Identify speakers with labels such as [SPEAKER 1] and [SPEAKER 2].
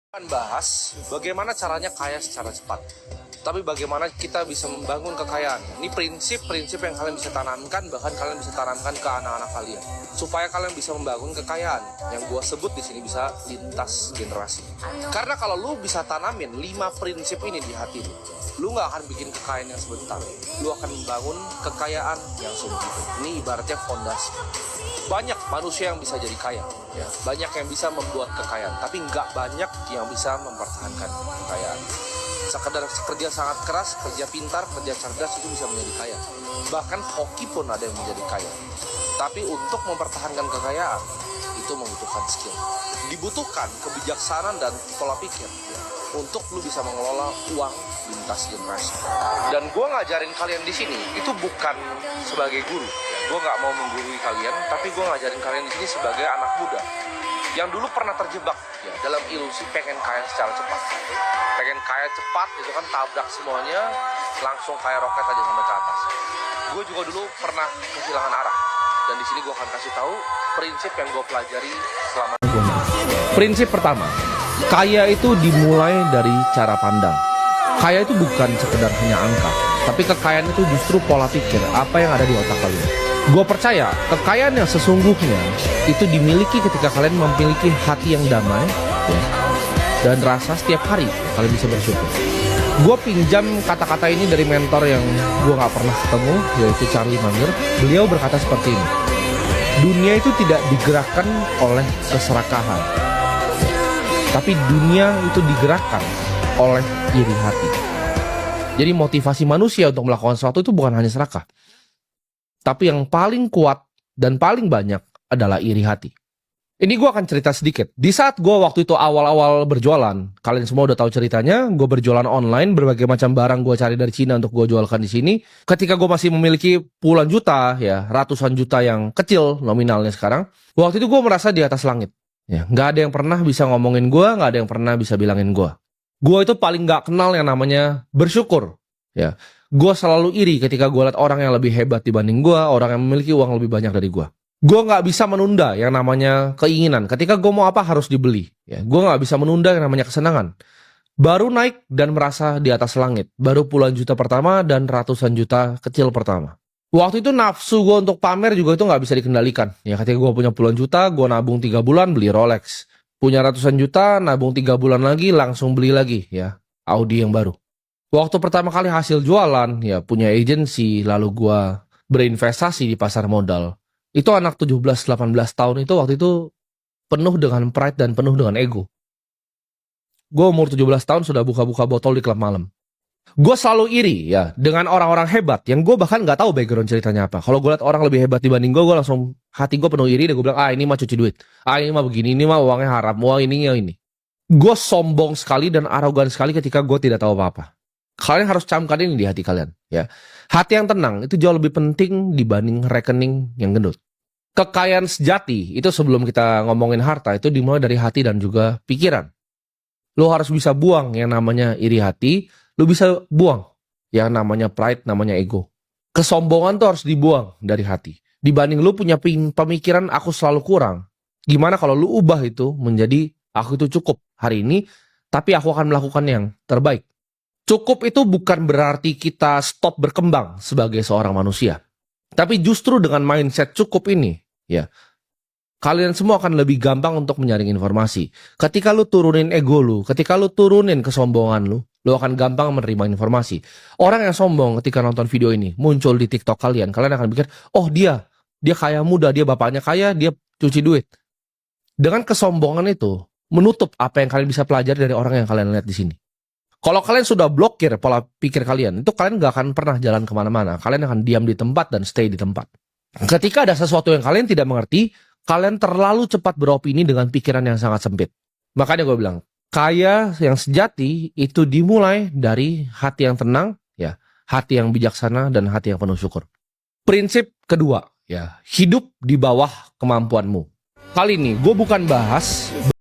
[SPEAKER 1] Akan bahas bagaimana caranya kaya secara cepat. Tapi bagaimana kita bisa membangun kekayaan. Ini prinsip-prinsip yang kalian bisa tanamkan, bahkan kalian bisa tanamkan ke anak-anak kalian. Supaya kalian bisa membangun kekayaan. Yang gue sebut di sini bisa lintas generasi. Karena kalau lu bisa tanamin 5 prinsip ini di hati lu gak akan bikin kekayaan yang sebentar. Lu akan membangun kekayaan yang sungguh. Ini ibaratnya fondasi. Banyak manusia yang bisa jadi kaya, ya. Banyak yang bisa membuat kekayaan, tapi nggak banyak yang bisa mempertahankan kekayaan. Sekedar kerja sangat keras, kerja pintar, kerja cerdas itu bisa menjadi kaya. Bahkan hoki pun ada yang menjadi kaya. Tapi untuk mempertahankan kekayaan itu membutuhkan skill. Dibutuhkan kebijaksanaan dan pola pikir, ya, untuk lu bisa mengelola uang lintas generasi. Dan gue ngajarin kalian di sini itu bukan sebagai guru. Gue nggak mau menggurui kalian, tapi gue ngajarin kalian di sini sebagai anak muda yang dulu pernah terjebak, ya, dalam ilusi pengen kaya secara cepat. Pengen kaya cepat itu kan tabrak semuanya, langsung kayak roket aja sampai ke atas. Gue juga dulu pernah kehilangan arah, dan di sini gue akan kasih tahu prinsip yang gue pelajari selama.
[SPEAKER 2] Prinsip pertama, kaya itu dimulai dari cara pandang. Kaya itu bukan sekedar hanya angka, tapi kekayaan itu justru pola pikir, apa yang ada di otak kalian. Gue percaya kekayaan yang sesungguhnya itu dimiliki ketika kalian memiliki hati yang damai, ya, dan rasa setiap hari kalian bisa bersyukur. Gue pinjam kata-kata ini dari mentor yang gue gak pernah ketemu, yaitu Charlie Munger. Beliau berkata seperti ini: dunia itu tidak digerakkan oleh keserakahan, tapi dunia itu digerakkan oleh iri hati. Jadi motivasi manusia untuk melakukan sesuatu itu bukan hanya serakah, tapi yang paling kuat dan paling banyak adalah iri hati. Ini gue akan cerita sedikit. Di saat gue waktu itu awal-awal berjualan, kalian semua udah tahu ceritanya, gue berjualan online, berbagai macam barang gue cari dari Cina untuk gue jualkan di sini. Ketika gue masih memiliki puluhan juta, ya, ratusan juta yang kecil nominalnya sekarang, waktu itu gue merasa di atas langit. Ya, nggak ada yang pernah bisa ngomongin gue, nggak ada yang pernah bisa bilangin gue. Gue itu paling nggak kenal yang namanya bersyukur. Ya, gue selalu iri ketika gue lihat orang yang lebih hebat dibanding gue, orang yang memiliki uang lebih banyak dari gue. Gue nggak bisa menunda yang namanya keinginan. Ketika gue mau apa harus dibeli. Ya, gue nggak bisa menunda yang namanya kesenangan. Baru naik dan merasa di atas langit. Baru puluhan juta pertama dan ratusan juta kecil pertama. Waktu itu nafsu gue untuk pamer juga itu nggak bisa dikendalikan. Ya, ketika gue punya puluhan juta, gue nabung 3 bulan beli Rolex. Punya ratusan juta, nabung 3 bulan lagi langsung beli lagi, ya, Audi yang baru. Waktu pertama kali hasil jualan, ya, punya agensi, lalu gue berinvestasi di pasar modal. Itu anak 17-18 tahun itu waktu itu penuh dengan pride dan penuh dengan ego. Gue umur 17 tahun sudah buka-buka botol di klub malam. Gue selalu iri, ya, dengan orang-orang hebat yang gue bahkan nggak tahu background ceritanya apa. Kalau gue lihat orang lebih hebat dibanding gue langsung hati gue penuh iri dan gue bilang, ini mah cuci duit, ini mah begini, ini mah uangnya haram, wah ini ya ini. Gue sombong sekali dan arogan sekali ketika gue tidak tahu apa-apa. Kalian harus camkan ini di hati kalian, ya. Hati yang tenang itu jauh lebih penting dibanding rekening yang gendut. Kekayaan sejati itu sebelum kita ngomongin harta itu dimulai dari hati dan juga pikiran. Lo harus bisa buang yang namanya iri hati, lo bisa buang yang namanya pride, namanya ego. Kesombongan tuh harus dibuang dari hati. Dibanding lo punya pemikiran aku selalu kurang. Gimana kalau lo ubah itu menjadi aku itu cukup hari ini, tapi aku akan melakukan yang terbaik. Cukup itu bukan berarti kita stop berkembang sebagai seorang manusia. Tapi justru dengan mindset cukup ini, ya, kalian semua akan lebih gampang untuk menyaring informasi. Ketika lu turunin ego lu, ketika lu turunin kesombongan lu akan gampang menerima informasi. Orang yang sombong ketika nonton video ini muncul di TikTok kalian akan pikir, oh dia kaya muda, dia bapaknya kaya, dia cuci duit. Dengan kesombongan itu menutup apa yang kalian bisa pelajari dari orang yang kalian lihat di sini. Kalau kalian sudah blokir pola pikir kalian, itu kalian gak akan pernah jalan kemana-mana. Kalian akan diam di tempat dan stay di tempat. Ketika ada sesuatu yang kalian tidak mengerti, kalian terlalu cepat beropini dengan pikiran yang sangat sempit. Makanya gue bilang, kaya yang sejati itu dimulai dari hati yang tenang, ya, hati yang bijaksana dan hati yang penuh syukur. Prinsip kedua, ya, hidup di bawah kemampuanmu. Kali ini gue bukan bahas